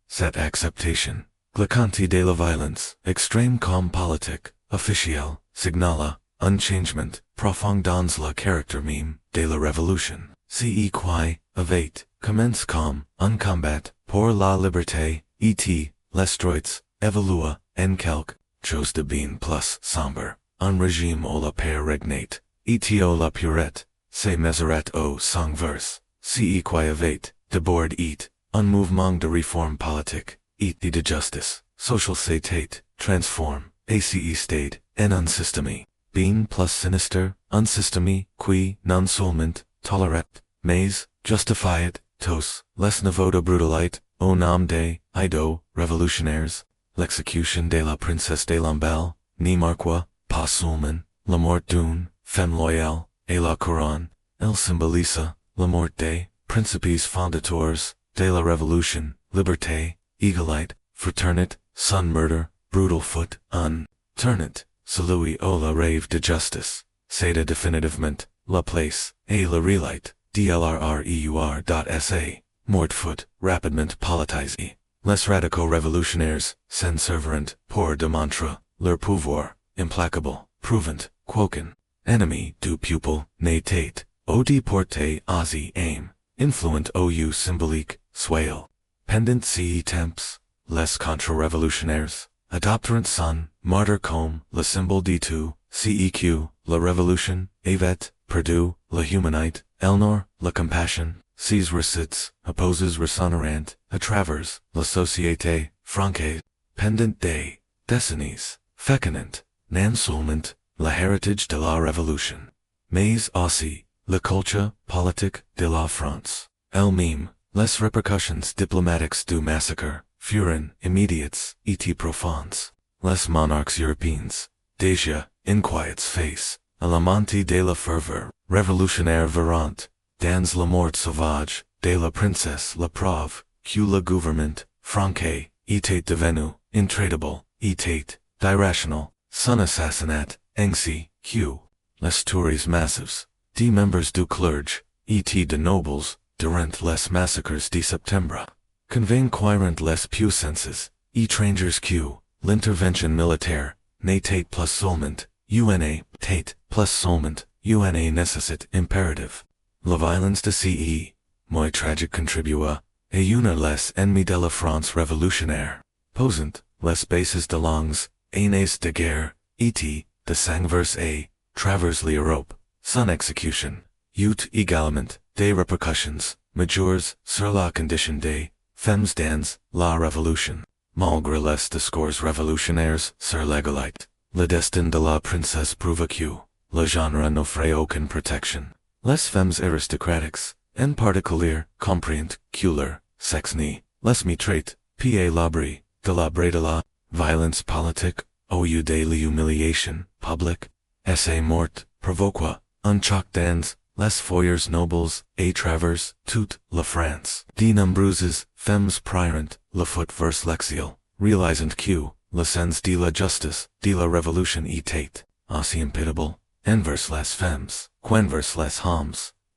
Cette acceptation, glacante de la violence, extrême comme politique, officielle, signala, un changement, profond dans le caractère même, de la révolution. Ce qui, avait, commence comme, un combat, pour la liberté, et, les droits, évolua, en quelque, chose de bien plus sombre, un régime où la paix régnait, et où la pureté, se mesurait au sang-verse, ce qui avait, déborde et, un mouvement de réforme politique, et de justice, social s'était, transforme, ace stade, en un système, bien plus sinister, un système, qui, non seulement, tolérait, mais, justifiait, tous, les niveaux de brutalité, au nom des, idots, révolutionnaires, l'exécution de la princesse de Lamballe, ni marqua, pas seulement, la mort d'une, femme loyale, et la couronne, elle symbolisa, la mort des, principes fondateurs, de la révolution, liberté, égalité, fraternité, son murder, brutal foot, un, ternit, celui où la rêve de justice, cède définitivement, la place, et la réalité, DLRREUR.SA, mort foot, rapidement politisé. Les radicaux révolutionnaires, s'en servirent, pour démontrer, leur pouvoir, implacable, prouvant, quoiqu'un, ennemi du pupil, n'était, au déporté aussi aim, influent au symbolique, swale, pendant ces temps, les contre-révolutionnaires, adopterant son, martyr comme, le symbole d2, CEQ, la révolution, était, perdu, la humanite, Elnor, la compassion, sees receipts, opposes resonorant, a travers, la société, francaise, pendant des, décennies, fécondant, non-soulment, la héritage de la révolution. Mais aussi, la culture politique de la France. Elle même, les répercussions diplomatiques du massacre, furent immédiates et profondes. Les monarques européens, déjà, inquiets face, à la montée de la ferveur révolutionnaire virant, dans la mort sauvage de la princesse la preuve que le gouvernement français était devenu intraitable, était irrational, son assassinat, ainsi que les tueries massives des membres du clergé et de nobles durant les massacres de septembre, convainquirent les puissances étrangères que l'intervention militaire n'était plus seulement une nécessité impérative. La violence de ce moi tragique contribua à unir les ennemis de la France révolutionnaire, posant les bases de longues années de guerre et de sanglantes à travers l'Europe. Son exécution eut également des répercussions majeures sur la condition des femmes dans la Révolution. Malgré les discours révolutionnaires sur l'égalité, le destin de la princesse prouva que le genre n'offrait aucune protection. Les femmes aristocratiques, en particulier, comprirent que leur sexe ni les maîtrait pas l'abri de la violence politique au lieu de l'humiliation publique. Essa mort provoqua un choc dans les foyers nobles à travers toute la France. De nombreuses femmes prirent la faute vers l'exil, réalisant que le sens de la justice de la révolution était aussi impétueux envers les femmes qu'envers les hommes.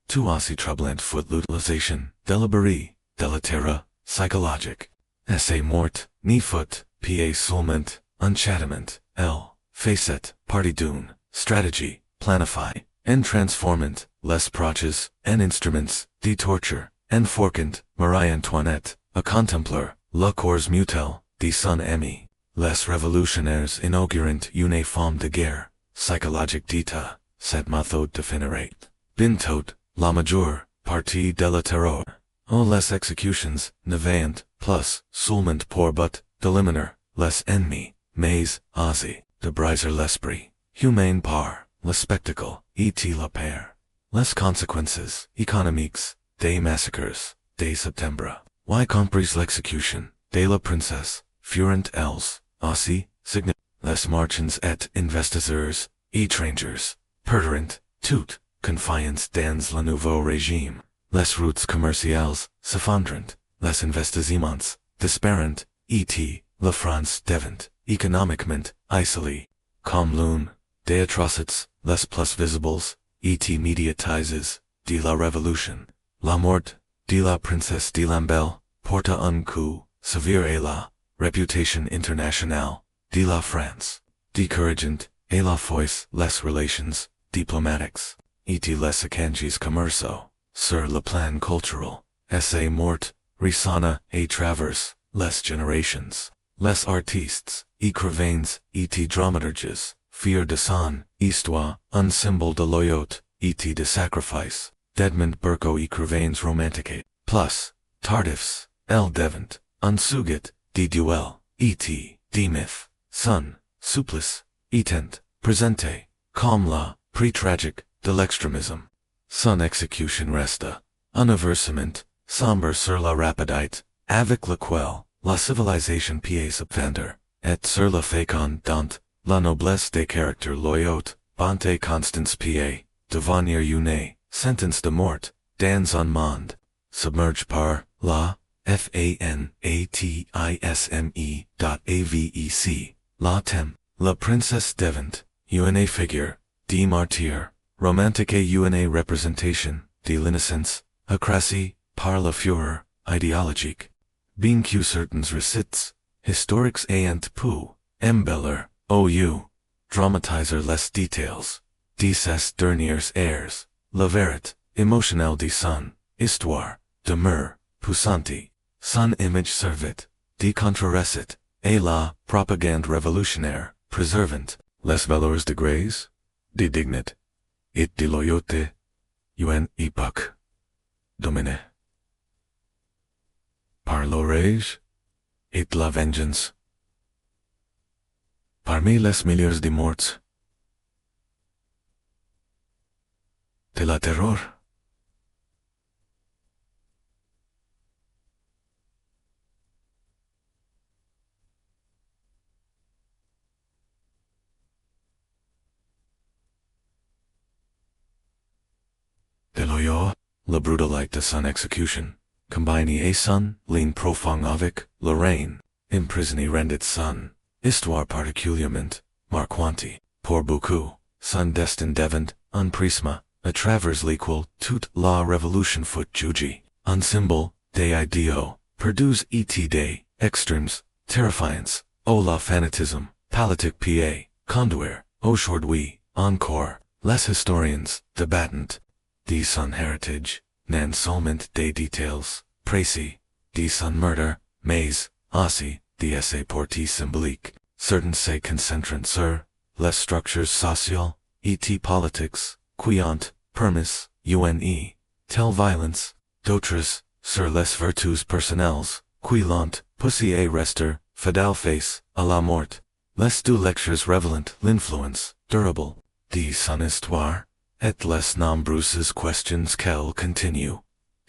Tout aussi troublant fut l'utilisation de la barbarie, de la terreur psychologique. Essa mort ni fut pas seulement un châtiment, elle faisait partie d'une stratégie planifiée en transformant les proches en instruments de torture, en forquant Marie-Antoinette à contempler le corps mutil de son amie. Les révolutionnaires inaugurent une forme de guerre psychologique d'état. Cette méthode définirait bientôt la majeure partie de la terreur. Les exécutions n'avaient plus seulement pour but d'éliminer les ennemis, mais aussi de briser l'esprit humain par le spectacle et la peur. Les conséquences économiques des massacres de septembre, y compris l'exécution de la princesse, furent elles aussi significatives. Les marchands et investisseurs étrangers perdront toute confiance dans le nouveau régime. Les routes commerciales s'effondrent, les investissements disparent, et la France devint économiquement isolée. Comme l'une des atrocités les plus visibles et médiatisées de la Révolution, la mort de la princesse de Lamballe porta un coup sévère à la réputation internationale de la France, décourageant à la fois les relations diplomatiques et les échanges commerciaux. Sur le plan culturel, essa mort résonna à travers les générations. Les artistes, écrivains et dramaturges firent de son histoire un symbole de loyauté et de sacrifice. D'Edmond Burko écrivains romantiques, plus tardifs, elle devint un sujet de duel et de mythe. Son supplice étant présenté comme la pré-tragique de l'extrémisme. Son exécution resta un avertissement sombre sur la rapidité avec laquelle la civilisation peut s'abandonner, et sur le fécond dont la noblesse des caractères loyaux, bonté constance peut devenir une sentence de mort dans un monde submergé par la fanatisme.avec. La thème, la princesse devint une figure de martyr romantique et une représentation de l'innocence, accroissée par la fureur idéologique. Bien que certains récits historiques ayant pu embellir ou dramatiser les détails de ces dernières heures, la vérité émotionnelle de son histoire demeure puissante. Son image servait de contre-récit et la propagande révolutionnaire, preservant les valeurs de grâce, de dignité, et de loyauté, une époque dominée par l'orage et la vengeance. Parmi les milliers de morts de la terreur, de l'oyo, la brutalité de son exécution, combinée et son ligne profonde avec la reine, emprisonnée rendit son histoire particulièrement marquante, pour beaucoup, son destin devint un prisme à travers lequel toute la révolution fut jugée, un symbole des idéaux, perdus et des extremes, terrifiants, au la fanatisme, politique pa, conduire, aujourd'hui, encore, les historiens, débattent, de son héritage, non seulement des détails, précis, de son meurtre, mais, aussi, de ses portées symboliques, certains se concentrent sur, les structures sociales, et politiques, qui ont, permis, une, telle violence, d'autres, sur les vertus personnelles, qui l'ont, poussé à rester, fidèle face, à la mort. Les deux lectures révélant l'influence, durable, de son histoire, et les nombreuses questions qu'elle continue,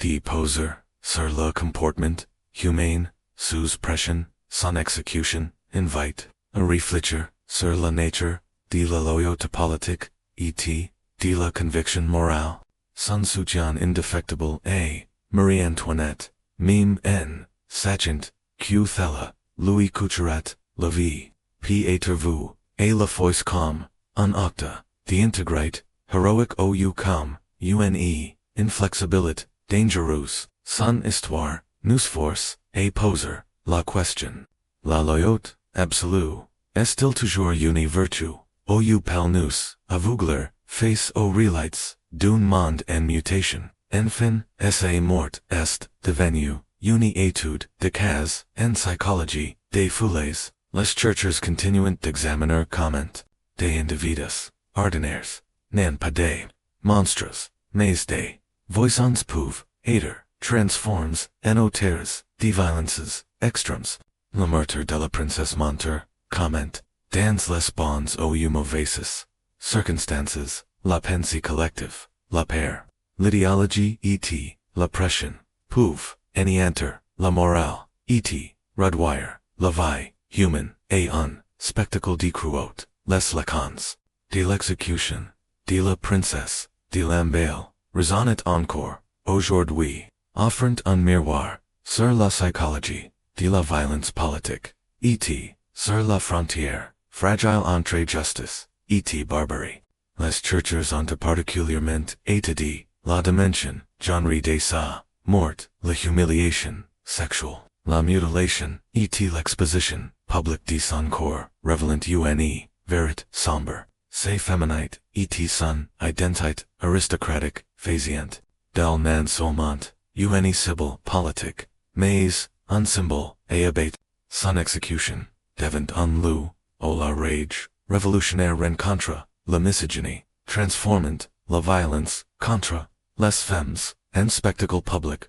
de poser, sur le comportement, humain, sous pression, son exécution, invite, à réfléchir, sur la nature, de la loyauté politique, et de la conviction morale, son soutien indéfectible à Marie-Antoinette, même en sachant que thella, lui coûterait la vie, être vous, et la foi comme, un acte, d'intégrer, héroïque ou comme, une, inflexibilité, dangereuse, son histoire, nous force, à poser, la question. La loyauté, absolue, est-il toujours une vertu, ou pel nous, aveugler, face aux réalités, d'un monde en mutation, enfin, est mort, est, devenue, une étude, de cas, en psychologie, des foules, les chercheurs continuent d'examiner comment, des individus, ordinaires, non pas des monstres, mais des voisins peuvent être transformes en auteurs de violences extrêmes. Le meurtre de la princesse menteur, comment, dans les bonnes ou mauvaises circonstances, la pensée collective, la peur, l'idéologie et la pression, peuvent, anéantir, la morale, et réduire, la vie, humaine, et un spectacle décruant, les lacons, de l'exécution, de la princesse, de Lamballe, résonnent encore, aujourd'hui, offrant un miroir, sur la psychologie, de la violence politique, et sur la frontière, fragile entre justice, et barbarie. Les chercheurs ont particulièrement étudié la dimension, genre de sa mort, la humiliation sexuelle, la mutilation, et l'exposition publique de son corps, révélant une vérité sombre, ses féminite, et son identité aristocratique, faisant, del non seulement, une symbole politique, mais, un symbole, et abate, son exécution, devant un lieu, ou la rage, révolutionnaire rencontre, la misogynie, transformant, la violence, contre, les femmes, en spectacle public,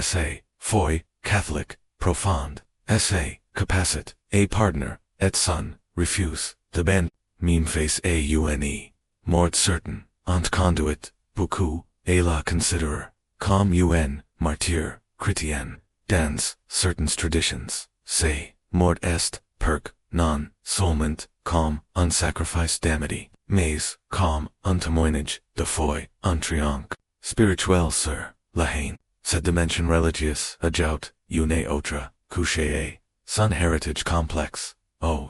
sa, foi, catholique, profonde, sa, capacite, a partner, et son, refuse, de ben, meme face a une, mort certain, ant conduit, beaucoup, et la considère, comme un, martyr, chrétien, dans, certaines traditions, say, mort est, perc, non, seulement, comme, un sacrifice d'amity, mais, comme, un témoignage, de foi, un triomphe, spirituel sur, la haine, cette dimension religieuse, ajoute, une autre, couché, son héritage complexe,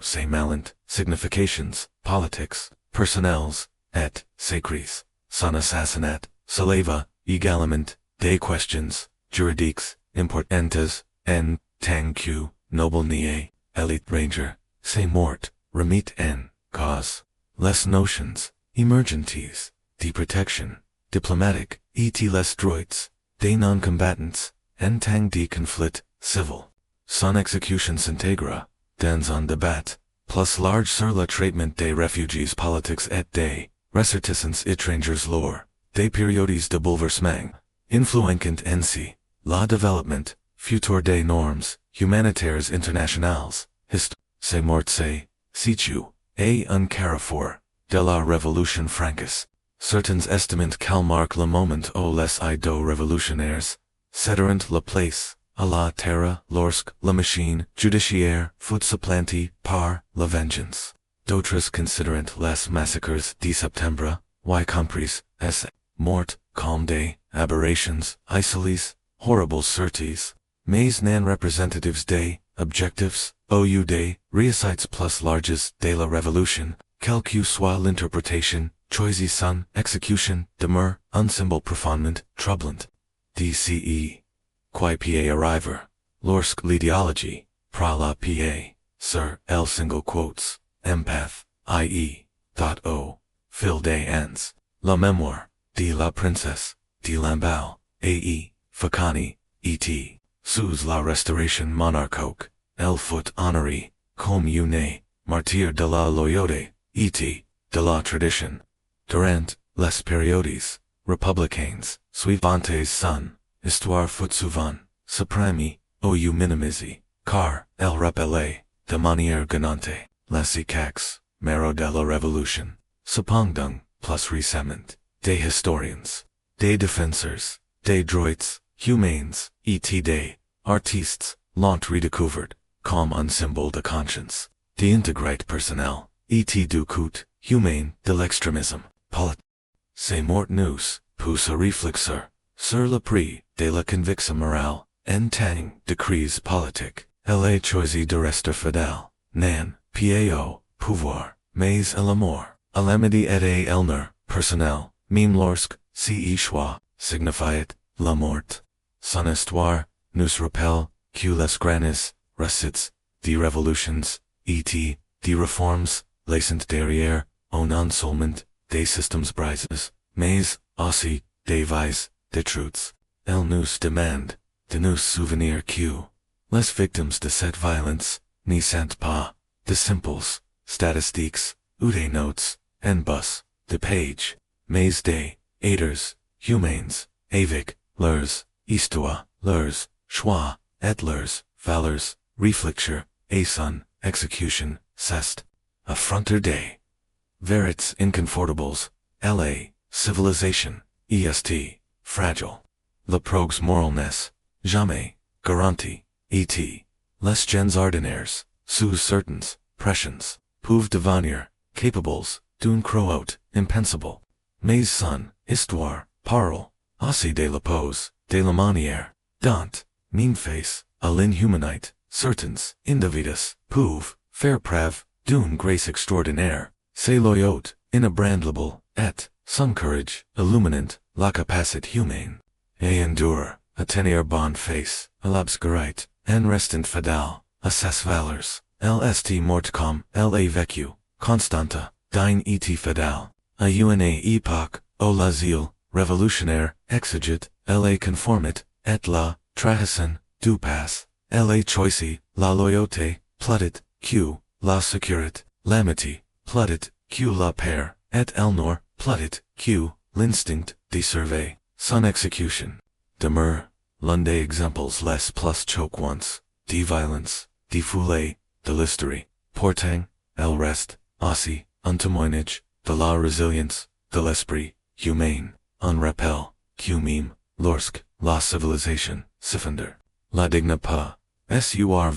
ses malent, significations, politiques, personnels, et, sacres, son assassinat, s'éleva, également, des questions, juridiques, importantes, en, tant que, noble niais, elite ranger, c'est mort, remit en, cause, les notions, emergencies, de protection, diplomatique, et les droits, des non-combattants, en tant de conflit, civil. Son exécution s'intègre, dans un débat, plus large sur le traitement des réfugiés politiques et des ressortissants étrangers lors des périodes de bouleversement, influencant ainsi le développement futur des normes humanitaires internationales. C'est mort c'est, situ, et un carrefour de la Révolution française. Certains estiment qu'elle marque le moment où les idées révolutionnaires céderont la place à la terre lorsque la machine judiciaire fut supplantée par la vengeance. D'autres considèrent les massacres de septembre, y compris as morts comme des aberrations isolées, horribles certes, mais non représentatives des objectifs ou des réussites plus larges de la Révolution, quelle que soit l'interprétation, choisi son exécution demeure un symbole profondément troublant. DCE. Qui peut arriver, lorsque l'idéologie, pra la pa, sur elle single quotes, empath, i.e., dot o, fil des ans, la mémoire, de la princesse, de Lamballe, a.e., Facani, et, sous la restauration monarchique, elle fut honorée, comme une martyr de la loyauté, et de la tradition. Durant les périodes républicaines suivantes son histoire fut souvent supprimée ou minimisée, car elle rappelait de manière gagnante les échecs marrots de la Révolution. Cependant, plus récemment, des historiens, des défenseurs, des droits humains, et des artistes l'ont redécouvert comme un symbole de conscience, d'intégrité personnelle, et du coût humain de l'extrémisme politique. C'est mort nous pousse à réfléchir sur le prix de la conviction morale en tant de crise politique. Elle a choisi de rester fidèle, non pas au pouvoir, mais à l'amour, à l'amitié et à l'honneur personnel, même lorsque ce choix signifiait la mort. Son histoire nous rappelle que les grandes réussites des révolutions et des réformes laissent derrière non seulement des systèmes brises, mais aussi des vies détruites. Elle nous demande de nous souvenir que les victimes de cette violence ne sont pas de simples statistiques ou des notes en bas de page, mais des êtres humains avec leurs histoires, leurs choix et leurs valeurs, réfléchir et son exécution, c'est affronter des vérités inconfortables, la civilisation, est fragile. Le progrès moral n'est jamais garanti, et les gens ordinaires, sous certaines pressions, peuvent devenir capables d'une croix impensable. Mais son histoire parle aussi de la pose, de la manière dont, même face à l'inhumanité, certains individus peuvent faire preuve d'une grâce extraordinaire. C'est loyauté inébranlable et son courage illuminant la capacité humaine. Et endure, à tenir bonne face, à l'obscurité, en restant fidèle à ses valeurs. Elle est morte comme elle a vécu, constante, d'une été fidèle, à une époque où l'asile révolutionnaire exigit, elle a conformité, et la trahison du passé. Elle a choisi la loyauté, plaidit que la sécurité, l'amitié, plaidit que la paix, et elle n'aura plaidit que l'instinct de survie. Son exécution demeure l'un des exemples les plus choquants de violence, de folie, de l'histoire. Pourtant, elle reste aussi un témoignage de la résilience de l'esprit humain, un rappel que même lorsque la civilisation s'effondre, la digne pas, survivre,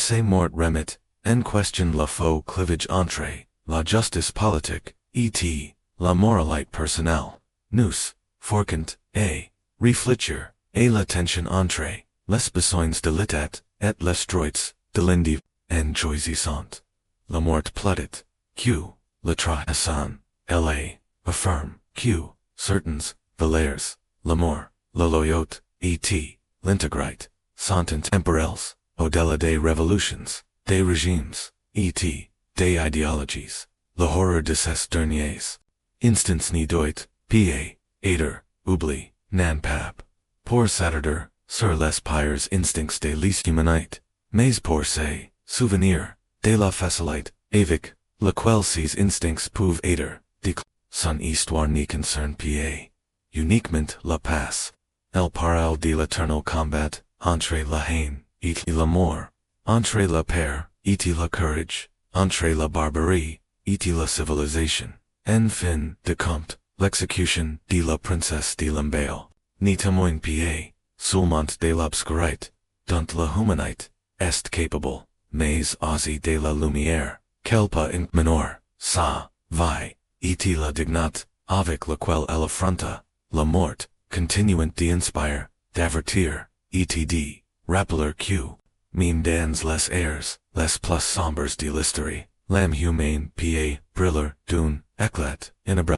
sa mort remet en question la faux clivage entre la justice politique et la moralité personnelle. Nous, forquant, et réfléchir, et la tension entre les besoins de l'état et les droits de l'individu, en choisissant la mort plaidit que la trahison, elle affirme que certains valeurs, l'amour, la loyauté, et l'intégrité, sont intemporels, au-delà des révolutions, des régimes, et des idéologies. La horreur de ces derniers instants ne doit pas être oubli, non pas pour s'attarder sur les pires instincts de l'humanité, Mais pour ces souvenirs de la facilite, avec lequel ses instincts peuvent être son histoire ne concerne pas uniquement la passe. Elle parle de l'éternel combat entre la haine et l'amour, entre la peur et le courage, entre la barbarie et la civilisation. En fin de compte, l'exécution de la princesse de Lamballe ne témoigne pas seulement de l'obscurité dont la humanité est capable, mais aussi de la lumière qu'elle peut incarner. Sa vie était la dignité avec laquelle elle affronta la mort, continuant d'inspirer, d'avertir, et de rappeler que, même dans les airs les plus sombres de l'histoire, l'âme humaine peut briller d'un éclat inébranlable.